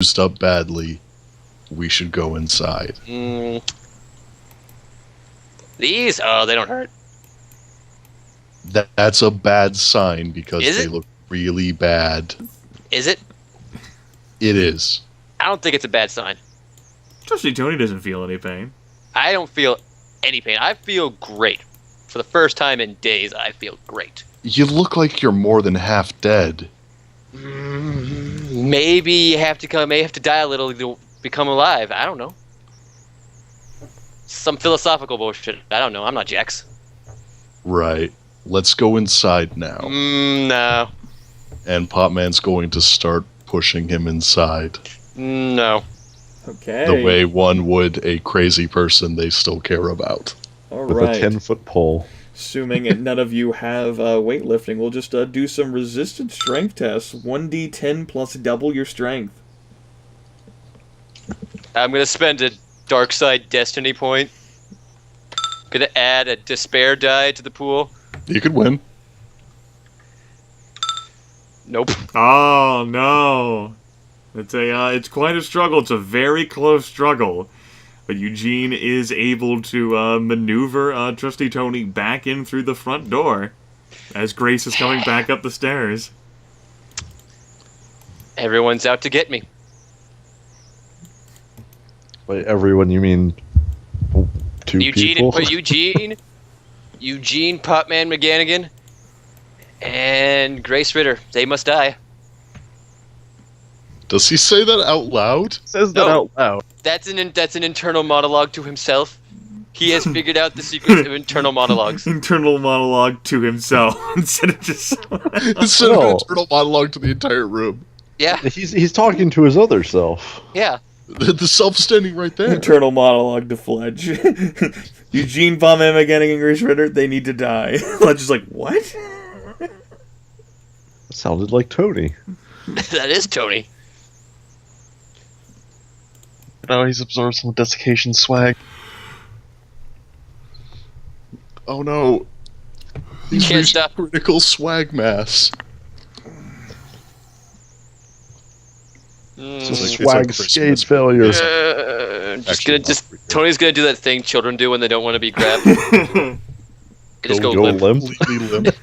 used up badly. We should go inside. These? Oh, they don't hurt. That's a bad sign because they look really bad. Is it? It is. I don't think it's a bad sign. Trusty Tony doesn't feel any pain. I don't feel any pain. I feel great. For the first time in days, I feel great. You look like you're more than half dead. Maybe you have to die a little to become alive. I don't know. Some philosophical bullshit. I don't know. I'm not Jax. Right. Let's go inside now. No. And Potman's going to start pushing him inside. No. Okay. The way one would a crazy person they still care about. All with right. a 10-foot pole. Assuming none of you have weightlifting, we'll just do some resisted strength tests. 1d10 plus double your strength. I'm going to spend a dark side destiny point. Going to add a despair die to the pool. You could win. Nope. Oh no! It's quite a struggle. It's a very close struggle, but Eugene is able to maneuver Trusty Tony back in through the front door as Grace is coming back up the stairs. Everyone's out to get me. By everyone, you mean two people? Eugene, Potman, MacGannigan, and Grace Ritter. They must die. Does he say that out loud? Says that out loud. That's an internal monologue to himself. He has figured out the secrets of internal monologues. Internal monologue to himself instead of just Instead of an internal monologue to the entire room. Yeah. He's talking to his other self. Yeah. The self standing right there. internal monologue to Fletch. Eugene, Potman, MacGannigan, and Grace Ritter, they need to die. Fletch is like, what? That sounded like Tony. That is Tony. Now he's absorbed some desiccation swag. Oh no. He's Can't reached stop. critical swag mass. Swag skate failure. Tony's gonna do that thing children do when they don't want to be grabbed. Just go limp. Completely limp.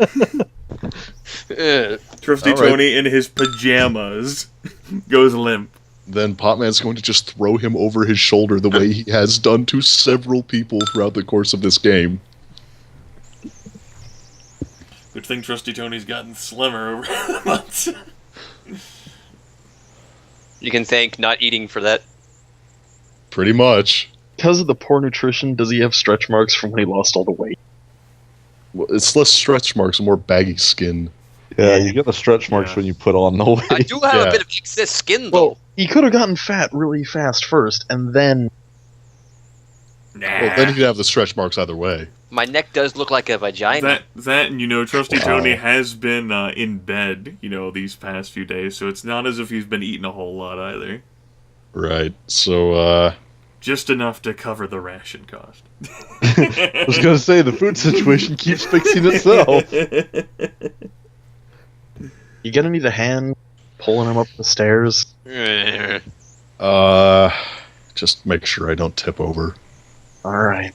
Trusty All right. Tony in his pajamas goes limp. Then Potman's going to just throw him over his shoulder the way he has done to several people throughout the course of this game. Good thing Trusty Tony's gotten slimmer over the months. You can thank not eating for that. Pretty much. Because of the poor nutrition, does he have stretch marks from when he lost all the weight? Well, it's less stretch marks, more baggy skin. Yeah, you get the stretch marks when you put on the weight. I do have Yeah. a bit of excess skin, though. Well, he could have gotten fat really fast first, and then... Well, then he'd have the stretch marks either way. My neck does look like a vagina. That and Trusty Tony has been in bed, these past few days, so it's not as if he's been eating a whole lot either. Right. So, Just enough to cover the ration cost. I was gonna say, the food situation keeps fixing itself. You gonna need a hand pulling him up the stairs? just make sure I don't tip over. Alright.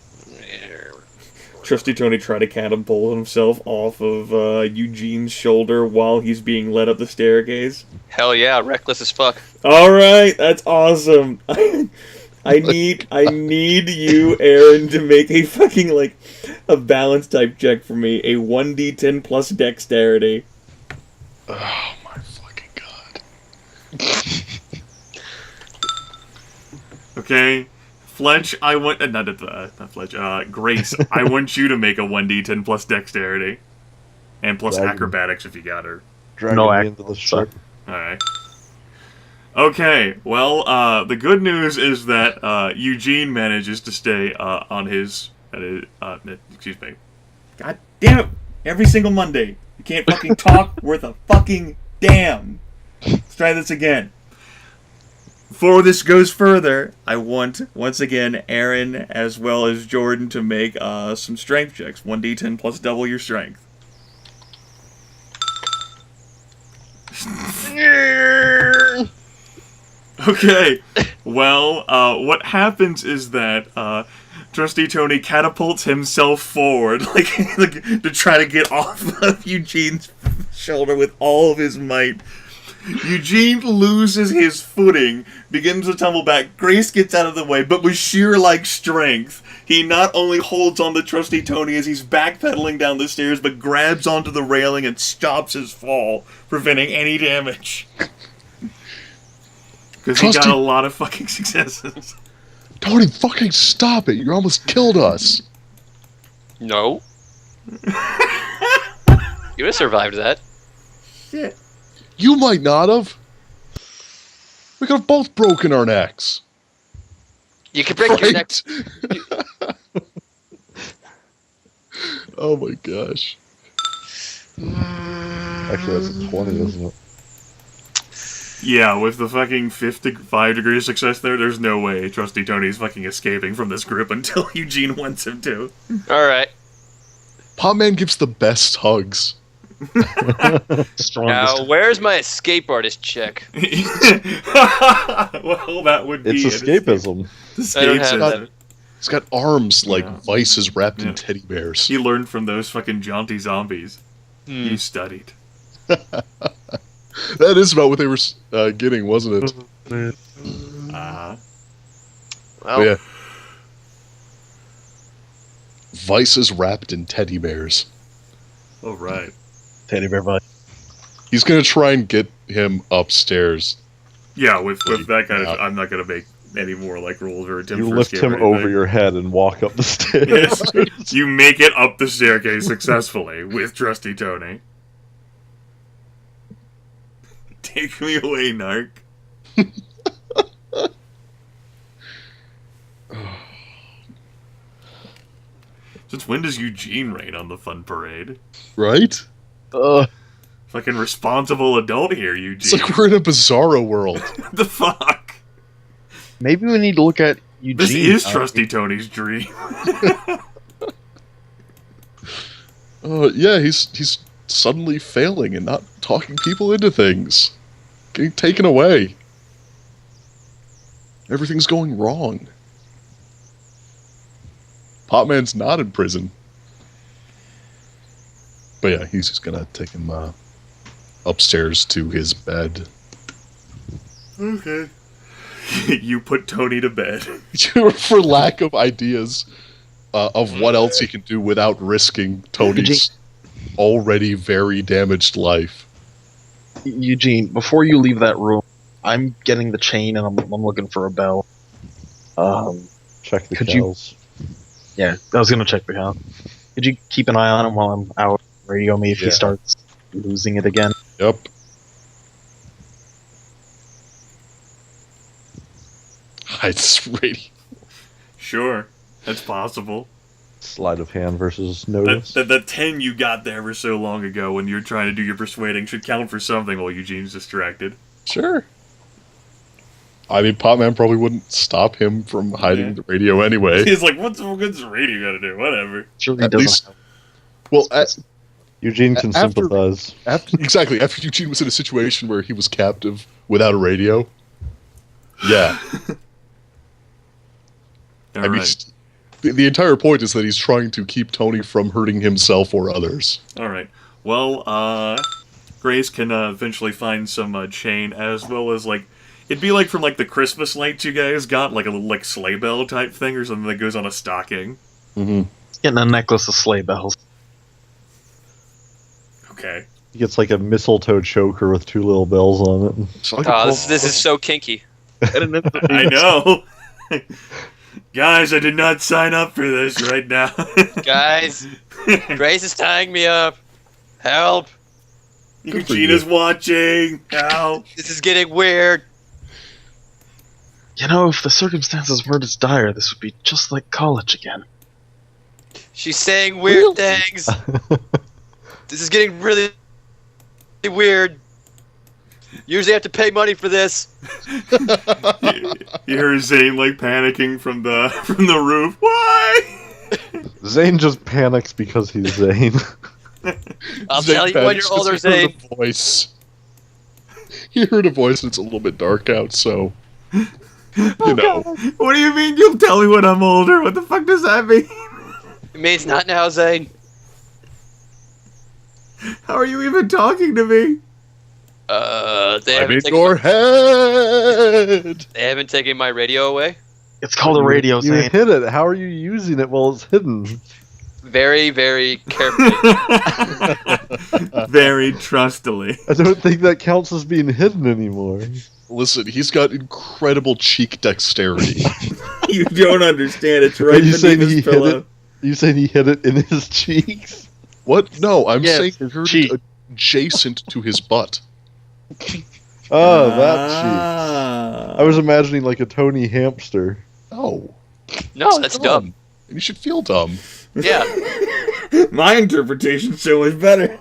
Trusty Tony tried to catapult himself off of Eugene's shoulder while he's being led up the staircase. Hell yeah, reckless as fuck. Alright, that's awesome. I need you, Aaron, to make a fucking, a balance type check for me. A 1d10 plus dexterity. Oh my fucking god. Okay. Fletch, I want... not Fletch. Grace, I want you to make a 1d10 plus dexterity. And plus acrobatics if you got her. Dragging No, me into the ship. Alright. Okay, well, the good news is that Eugene manages to stay on his... excuse me. God damn it! Every single Monday. You can't fucking talk worth a fucking damn. Let's try this again. Before this goes further, I want, once again, Aaron as well as Jordan to make some strength checks. 1d10 plus double your strength. Okay, well, what happens is that Trusty Tony catapults himself forward, like to try to get off of Eugene's shoulder with all of his might. Eugene loses his footing, begins to tumble back. Grace gets out of the way, but with sheer strength, he not only holds on to Trusty Tony as he's backpedaling down the stairs, but grabs onto the railing and stops his fall, preventing any damage. Because he got a lot of fucking successes. Tony, fucking stop it! You almost killed us. No. You would have survived that. Shit. You might not have. We could have both broken our necks. You could break your neck. Oh my gosh. Actually, that's a 20, isn't it? Yeah, with the fucking 5 degrees success there's no way Trusty Tony's fucking escaping from this group until Eugene wants him to. Alright. Potman gives the best hugs. Strongest. Now, where's my escape artist check? Well, that would be It's escapism. I don't have that. He's got arms like Yeah. vices wrapped Yeah. in teddy bears. He learned from those fucking jaunty zombies. Hmm. He studied. That is about what they were getting, wasn't it? Uh-huh. Well, Yeah. Vices wrapped in teddy bears. All right. Teddy bear vibe. He's gonna try and get him upstairs. Yeah, with that kind Yeah. of, I'm not gonna make any more rules or attempts. You for lift escape or him over anything. your head and walk up the stairs. Yes. You make it up the staircase successfully with Trusty Tony. Take me away, Narc. Since when does Eugene rain on the fun parade? Right? Fucking responsible adult here, It's Eugene. like we're in a bizarro world. What the fuck? Maybe we need to look at Eugene. This is Trusty Tony's dream. Yeah, he's suddenly failing and not talking people into things. Getting taken away. Everything's going wrong. Potman's not in prison. But yeah, he's just gonna take him upstairs to his bed. Okay. You put Tony to bed. For lack of ideas of what else he can do without risking Tony's already very damaged life. Eugene, before you leave that room, I'm getting the chain and I'm looking for a bell. Check the Could you- bells. Yeah, I was gonna check the house. Could you keep an eye on him while I'm out? Radio me if he Yeah. starts losing it again. Yep. It's really... Sure. That's possible. Sleight of hand versus notice. The 10 you got there for so long ago when you're trying to do your persuading should count for something while Eugene's distracted. Sure. I mean, Potman probably wouldn't stop him from hiding Yeah. the radio anyway. He's like, what's the good's the radio gotta do? Whatever. Surely At doesn't least- have- Well, Eugene can after- sympathize. after Eugene was in a situation where he was captive without a radio. Yeah. I mean, Alright. the entire point is that he's trying to keep Tony from hurting himself or others. Alright. Well, Grace can eventually find some chain as well as, it'd be from, the Christmas lights you guys got, like a little, sleigh bell type thing or something that goes on a stocking. Mm-hmm. Getting a necklace of sleigh bells. Okay. He gets like a mistletoe choker with 2 little bells on it. So I Oh, this is so kinky. I know! Guys, I did not sign up for this right now. Guys, Grace is tying me up. Help. Good for Eugene you. is watching. Help. This is getting weird. You know, if the circumstances weren't as dire, this would be just like college again. She's saying weird things. This is getting really weird. Usually I have to pay money for this. You hear Zane panicking from the roof. Why? Zane just panics because he's Zane. I'll Zane tell you when panics you're 'cause older, he heard Zane. a voice. He heard a voice and it's a little bit dark out, so You know, What do you mean you'll tell me when I'm older? What the fuck does that mean? It means not now, Zane. How are you even talking to me? They I'm haven't in taken your head. they haven't taken my radio away. It's called a radio, You Zane. hit it. How are you using it while it's hidden? Very, very carefully. Very trustily. I don't think that counts as being hidden anymore. Listen, he's got incredible cheek dexterity. You don't understand. It's right Are you saying beneath he his hit pillow. it? You saying he hit it in his cheeks? What? No, I'm Yes, saying his you're cheek. adjacent to his butt. Oh, that cheek. Ah. I was imagining like a Tony hamster. No. No, that's dumb. And you should feel dumb. Yeah. My interpretation's so much better.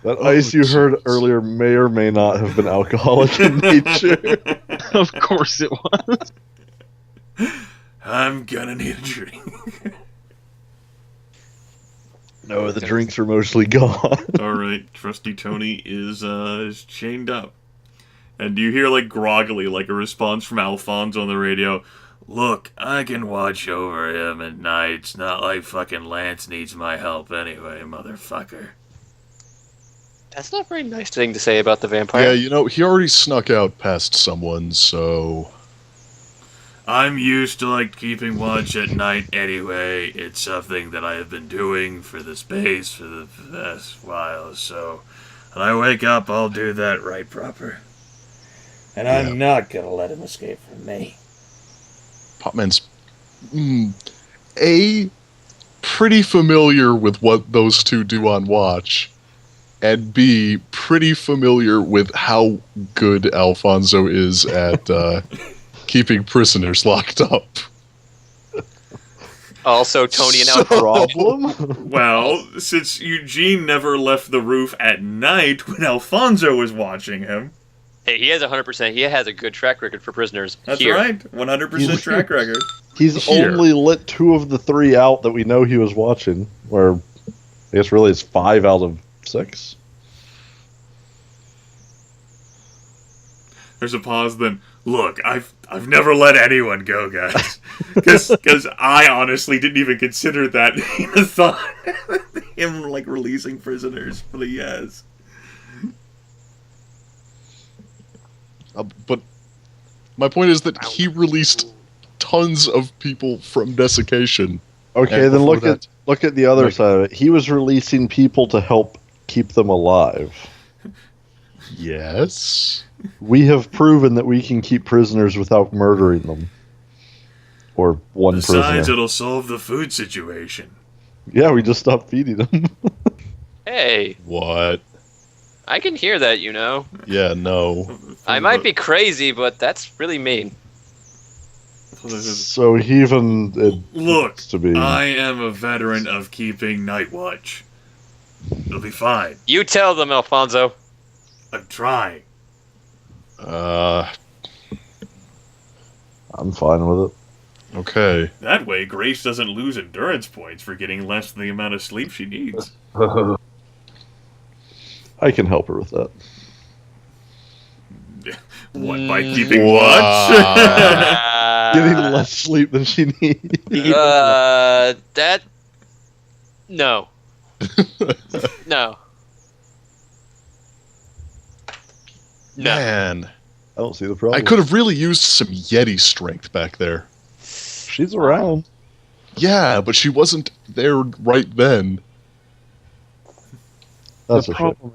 That ice you heard earlier may or may not have been alcoholic in nature. Of course it was. I'm gonna need a drink. No, the drinks are mostly gone. All right, Trusty Tony is chained up, and you hear like groggily, like a response from Alfonso on the radio. Look, I can watch over him at night. It's not like fucking Lance needs my help anyway, motherfucker. That's not a very nice thing to say about the vampire. Yeah, you know, he already snuck out past someone, so... I'm used to like keeping watch at night anyway. It's something that I have been doing for the space for the past while, so when I wake up, I'll do that right proper. And Yeah. I'm not gonna let him escape from me. Potman's... pretty familiar with what those two do on watch, and B, pretty familiar with how good Alfonso is at keeping prisoners locked up. Also, Tony and So- Problem? Well, since Eugene never left the roof at night when Alfonso was watching him. Hey, he has 100%. He has a good track record for prisoners. That's here. right, 100% track record. He's Here. only lit 2 of the 3 out that we know he was watching. Or, I guess really it's 5 out of 6. There's a pause. Then, look, I've never let anyone go, guys, because I honestly didn't even consider that in a thought. Him like releasing prisoners, but he has. But my point is that he released tons of people from desiccation. Okay, And then before look at the other side of it. He was releasing people to help keep them alive. Yes. We have proven that we can keep prisoners without murdering them. Or one Besides, prisoner. it'll solve the food situation. Yeah, we just stopped feeding them. Hey, What? I can hear that, you know. Yeah, no. I might be crazy, but that's really mean. So he even Look, admits to be. I am a veteran of keeping night watch. It'll be fine. You tell them, Alfonso. I'm trying. I'm fine with it. Okay. That way, Grace doesn't lose endurance points for getting less than the amount of sleep she needs. I can help her with that. What, by keeping Wow. watch? Getting less sleep than she needs. That... No. No. No. Man. I don't see the problem. I could have really used some Yeti strength back there. She's around. Yeah, but she wasn't there right then. That's The a shit. problem.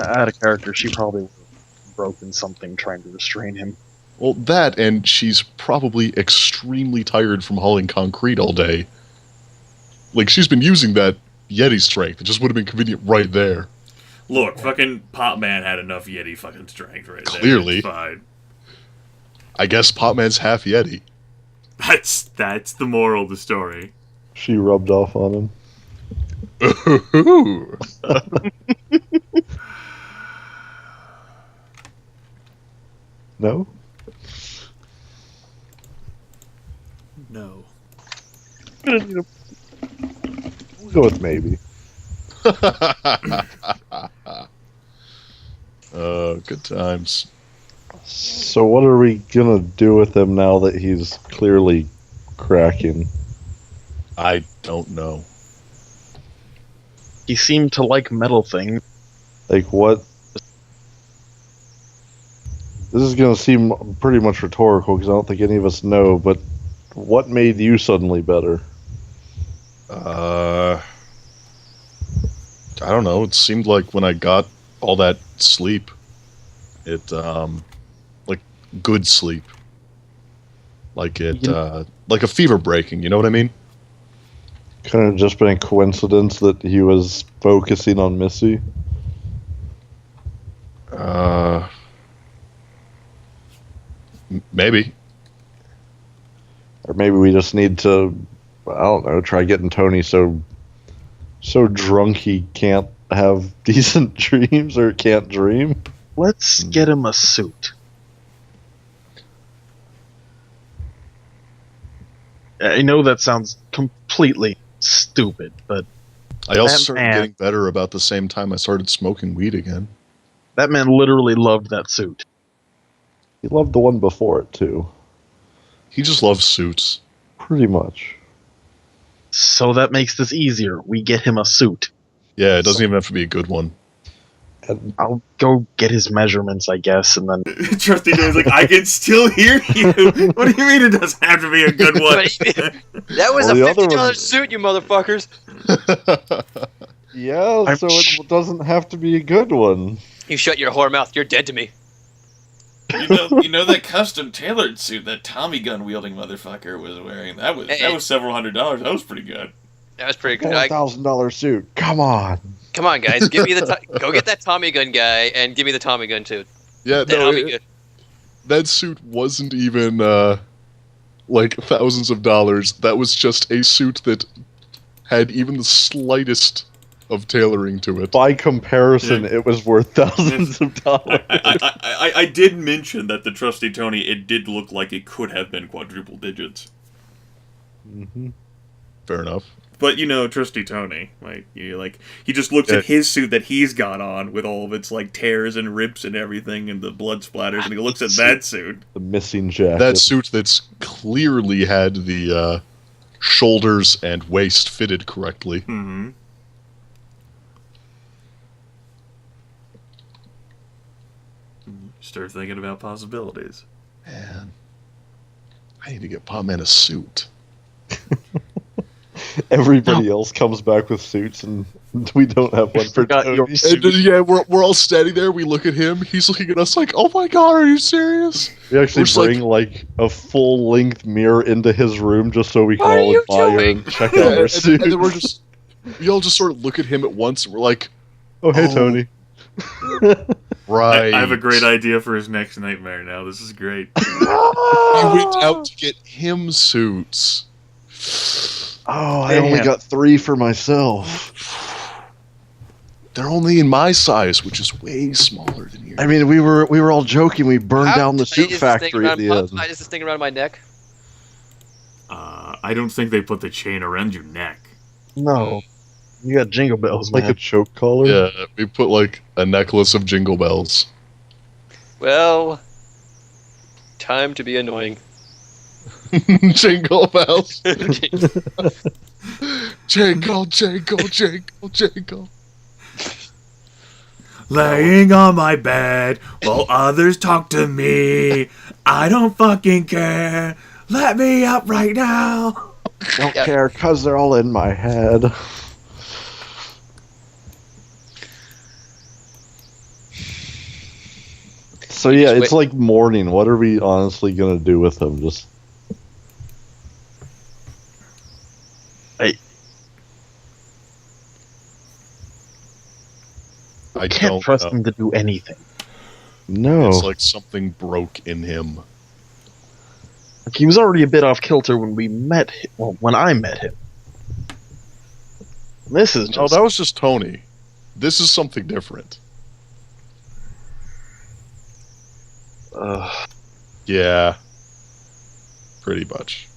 Out of character, she probably would have broken something trying to restrain him. Well, that, and she's probably extremely tired from hauling concrete all day. Like, she's been using that Yeti strength. It just would have been convenient right there. Look, fucking Potman had enough Yeti fucking strength right there. Clearly. It's fine. I guess Potman's half Yeti. That's the moral of the story. She rubbed off on him. Ooh. No? No. We'll go with maybe. Good times. So what are we gonna do with him now that he's clearly cracking? I don't know. He seemed to like metal things. Like what? This is gonna seem pretty much rhetorical because I don't think any of us know. But what made you suddenly better? I don't know. It seemed like when I got all that sleep, it like good sleep, like like a fever breaking. You know what I mean? Kind of just been a coincidence that he was focusing on Missy. Maybe. Or maybe we just need to, I don't know, try getting Tony so drunk he can't have decent dreams or can't dream. Let's get him a suit. I know that sounds completely stupid, but I also That started man- getting better about the same time I started smoking weed again. that man literally loved that suit. He loved the one before it too, He just loves suits. pretty much. So that makes this easier. We get him a suit. Yeah, it doesn't even have to be a good one. And I'll go get his measurements, I guess, and then Trusty Dave's like, I can still hear you. What do you mean it doesn't have to be a good one? What do you mean? That was Well, a the other $50 one- suit, you motherfuckers. yeah, I'm so it doesn't have to be a good one. You shut your whore mouth. You're dead to me. You know that custom tailored suit that Tommy gun wielding motherfucker was wearing. That was several $100s. That was pretty good. That was pretty good. $4,000 suit. Come on. Come on, guys. Give me the go get that Tommy gun guy and give me the Tommy gun too. Yeah, Then no, I'll be good. that suit wasn't even like thousands of dollars. That was just a suit that had even the slightest of tailoring to it. By comparison, it was worth thousands of dollars. I did mention that the Trusty Tony, it did look like it could have been quadruple digits. Mm-hmm. Fair enough. But Trusty Tony, he just looks at his suit that he's got on with all of its tears and rips and everything and the blood splatters, and he looks at that suit. The missing jacket. That suit that's clearly had the shoulders and waist fitted correctly. Mm-hmm. Start thinking about possibilities. Man, I need to get Potman a suit. Everybody else comes back with suits, and we don't have one for forgot Tony. your And, suit. yeah, we're all standing there. We look at him. He's looking at us like, "Oh my god, are you serious?" We actually We're just bring a full-length mirror into his room just so we can What are all you admire doing? and check Yeah, out our and suits. then we all just sort of look at him at once. And we're like, Oh, hey, Oh. Tony. "Right." I have a great idea for his next nightmare now. This is great. We went out to get him suits. Oh, I only Damn. got 3 for myself. They're only in my size, which is way smaller than yours. I mean, we were all joking. We burned How down the tight suit is this thing factory at around- the how end. tight is this thing around my neck? I don't think they put the chain around your neck. No. You got jingle bells, Like man. a choke collar. Yeah, we put a necklace of jingle bells. Well, time to be annoying. Jingle bells. Jingle, jingle, jingle, jingle. Laying on my bed while others talk to me. I don't fucking care. Let me up right now. Don't Yeah. care, cause they're all in my head. So yeah, Just it's like morning. What are we honestly gonna do with him? Just I Can't don't trust know. him to do anything. no. It's like something broke in him. Like, he was already a bit off kilter when we met him. Well, when I met him. This is No, just... that was just Tony. This is something different. Yeah. Pretty much.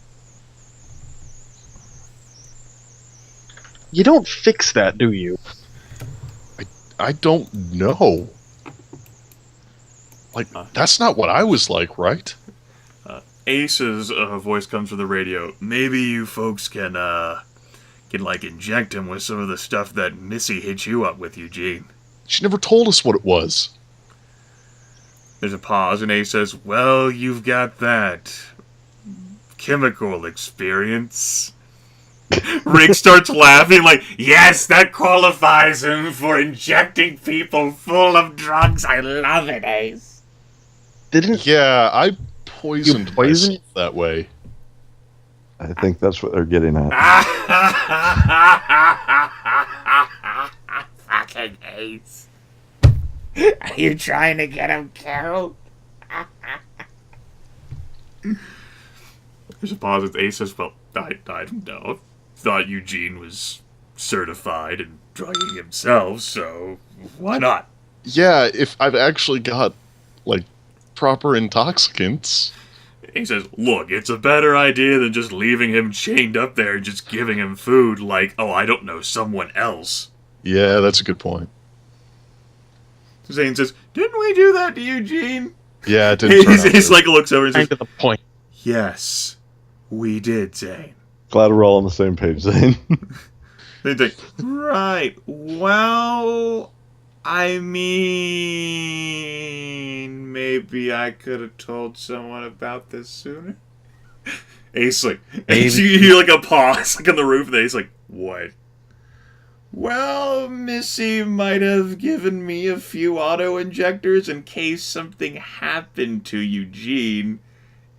You don't fix that, do you? I don't know. Like, that's not what I was like, right? Ace's voice comes from the radio. Maybe you folks can like inject him with some of the stuff that Missy hit you up with, Eugene. She never told us what it was. There's a pause, and Ace says, well, you've got that chemical experience. Rick starts laughing like, yes, that qualifies him for injecting people full of drugs. I love it, Ace. Yeah, I poisoned myself that way. I think that's what they're getting at. Fucking Ace. Are you trying to get him killed? There's a pause with Ace says, well, I don't know. Thought Eugene was certified in drugging himself, so why not? Yeah, if I've actually got, like, proper intoxicants. He says, look, it's a better idea than just leaving him chained up there and just giving him food like, oh, I don't know, someone else. Yeah, that's a good point. Zane says, didn't we do that to Eugene? Yeah, it didn't turn out He's good. like, looks over and says, To the point. yes, we did, Zane. Glad we're all on the same page, Zane. They think, right, well, I mean, maybe I could have told someone about this sooner. Ace like, Ace, you hear like a pause like on the roof, and Ace like, what? Well, Missy might have given me a few auto-injectors in case something happened to Eugene,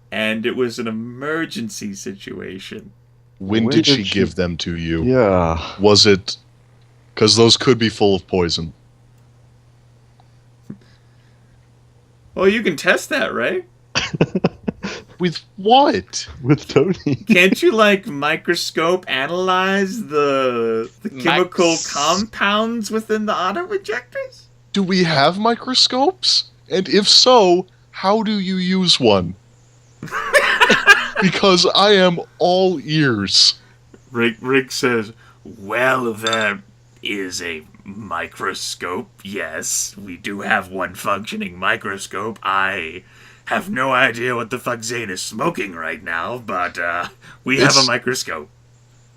and it was an emergency situation. When did she give them to you? Yeah. Was it... Because those could be full of poison. Well, you can test that, right? With what? With Tony. Can't you, like, microscope analyze the chemical compounds within the auto-injectors? Do we have microscopes? And if so, how do you use one? Because I am all ears. Rick says, well, there is a microscope, yes. We do have one functioning microscope. I have no idea what the fuck Zane is smoking right now, but we have a microscope.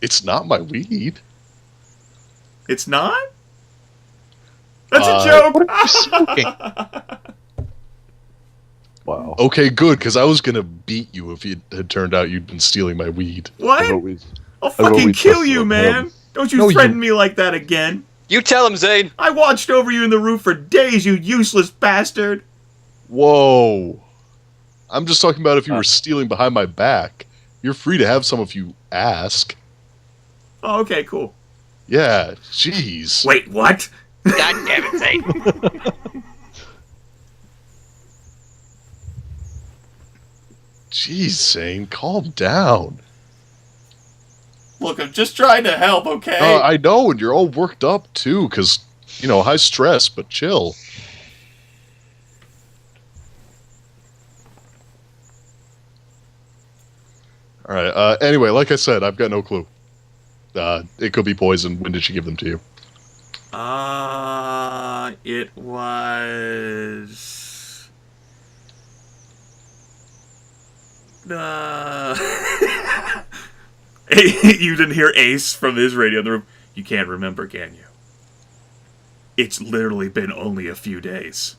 It's not my weed. It's not? That's a joke! What are you smoking? Wow. Okay, good, because I was going to beat you if it had turned out you'd been stealing my weed. What? I'll fucking kill you, man! Don't you threaten me like that again. You tell him, Zane. I watched over you in the roof for days, you useless bastard! Whoa. I'm just talking about if you were stealing behind my back. You're free to have some if you ask. Oh, okay, cool. Yeah, jeez. Wait, what? God damn it, Zane. Jeez, Zane, calm down. Look, I'm just trying to help, okay? I know, and you're all worked up, too, because, you know, high stress, but chill. Alright, anyway, like I said, I've got no clue. It could be poison. When did she give them to you? It was... You didn't hear Ace from his radio in the room. You can't remember, can you? It's literally been only a few days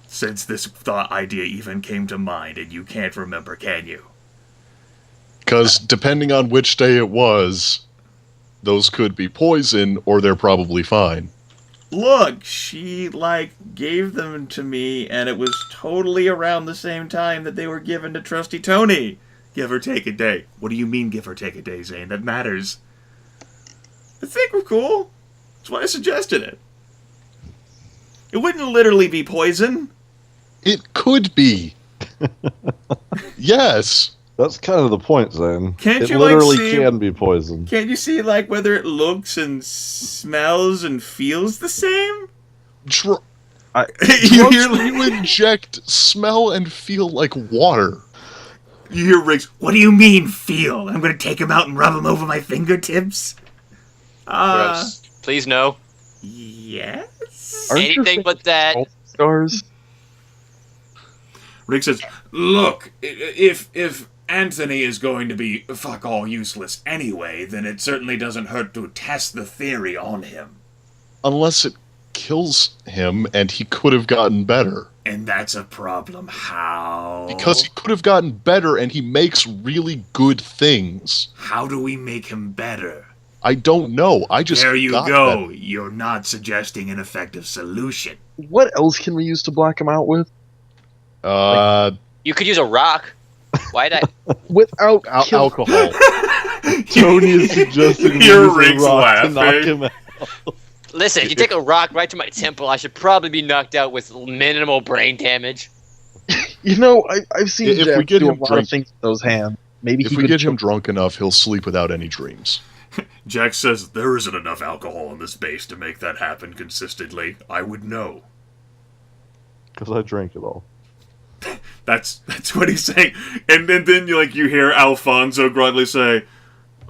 since this thought idea even came to mind, and you can't remember, can you? Because depending on which day it was, those could be poison, or they're probably fine. Look, she, like, gave them to me, and it was totally around the same time that they were given to Trusty Tony. Give or take a day. What do you mean, give or take a day, Zane? That matters. I think we're cool. That's why I suggested it. It wouldn't literally be poison. It could be. Yes. That's kind of the point, Zane. Can't it you, literally like, see... can be poison. Can't you see, like, whether it looks and smells and feels the same? Drugs You hear, that you inject smell and feel like water. You hear Riggs, what do you mean, feel? I'm going to take him out and rub him over my fingertips? Gross. Please no. Yes? Aren't your Anything but that. Stars? Rick says, "Look, if Anthony is going to be fuck all useless anyway, then it certainly doesn't hurt to test the theory on him. Unless it kills him, and he could have gotten better. And that's a problem. How? Because he could have gotten better, and he makes really good things. How do we make him better? I don't know. I just There you got go. that. You're not suggesting an effective solution. What else can we use to black him out with? You could use a rock. Why'd I? Without kill- Alcohol. Tony is suggesting we Your use a Rick's rock to knock laughing. him out. Listen, if you take a rock right to my temple, I should probably be knocked out with minimal brain damage. You know, I've seen If Jack we get do a him lot drink- of things with those hands. Maybe If he we could get him drunk enough, he'll sleep without any dreams. Jack says there isn't enough alcohol in this base to make that happen consistently. I would know. Because I drank it all. That's what he's saying. And then you hear Alfonso groggily say,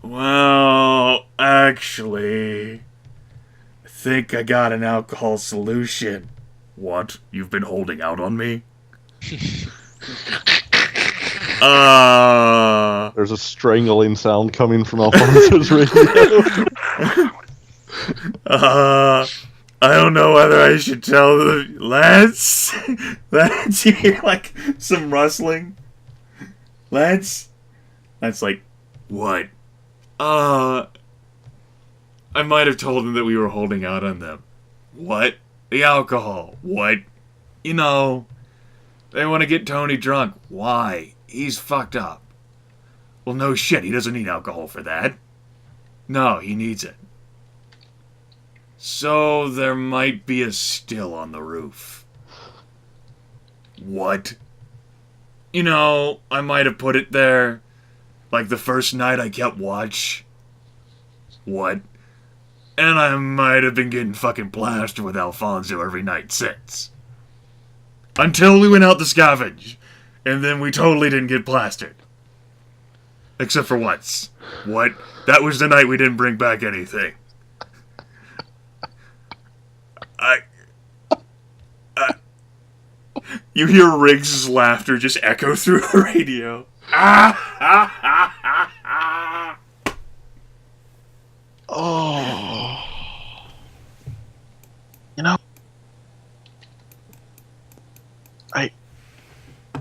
"Well, actually, I think I got an alcohol solution." What? You've been holding out on me? There's a strangling sound coming from Alfonso's radio. I don't know whether I should tell the lads. Lads, you hear like some rustling. Lads? That's like, what? I might have told them that we were holding out on them. What? The alcohol. What? You know, they want to get Tony drunk. Why? He's fucked up. Well, no shit, he doesn't need alcohol for that. No, he needs it. So there might be a still on the roof. What? You know, I might have put it there, like the first night I kept watch. What? And I might have been getting fucking plastered with Alfonso every night since. Until we went out to scavenge, and then we totally didn't get plastered. Except for once. What? That was the night we didn't bring back anything. You hear Riggs' laughter just echo through the radio. Oh. You know,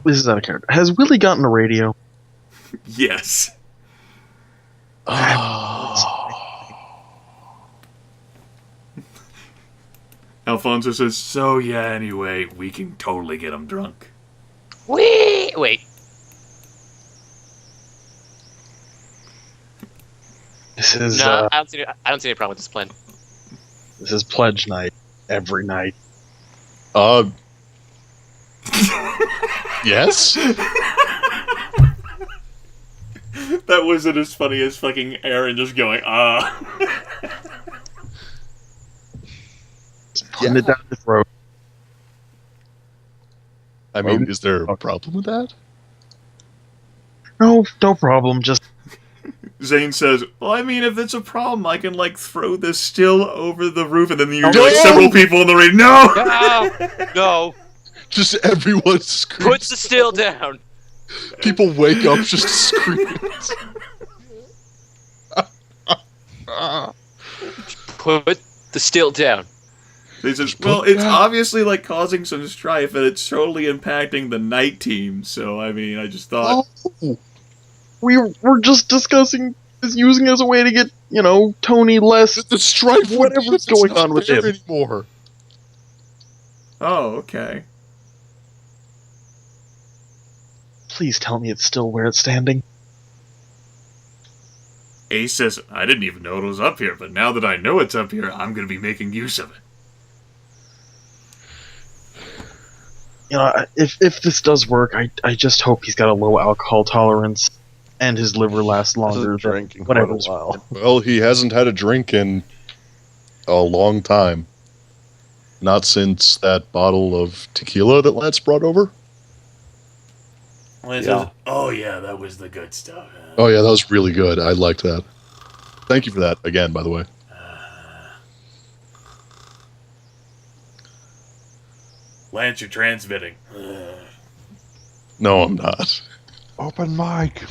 this is out of character. Has Willie gotten a radio? Yes. Alfonso says, so yeah, anyway, we can totally get him drunk. Wait. This is No, I don't see any problem with this plan. this is pledge night every night. Yes? That wasn't as funny as fucking Aaron just going, Putting it down the throat. I mean, is there a problem with that? No problem. Just Zane says, well, I mean, if it's a problem, I can, like, throw this still over the roof, and then you No! like, several people in the radio, no! No. Just everyone screams. Put the still down. People wake up just screaming. Put the still down. He says, well, it's obviously, like, causing some strife, and it's totally impacting the night team, so, I mean, I just thought... Oh. we were just discussing this using as a way to get, Tony less. The strife, Whatever's going on with him. anymore. Oh, okay. Please tell me it's still where it's standing. Ace says, I didn't even know it was up here, but now that I know it's up here, I'm going to be making use of it. If this does work, I just hope he's got a low alcohol tolerance and his liver lasts longer than drinking quite a whatever's while. Well, he hasn't had a drink in a long time. Not since that bottle of tequila that Lance brought over. Says, oh, yeah, that was the good stuff. Oh yeah, that was really good. I liked that. Thank you for that again, by the way. Lance, you're transmitting. No, I'm not. Open mic.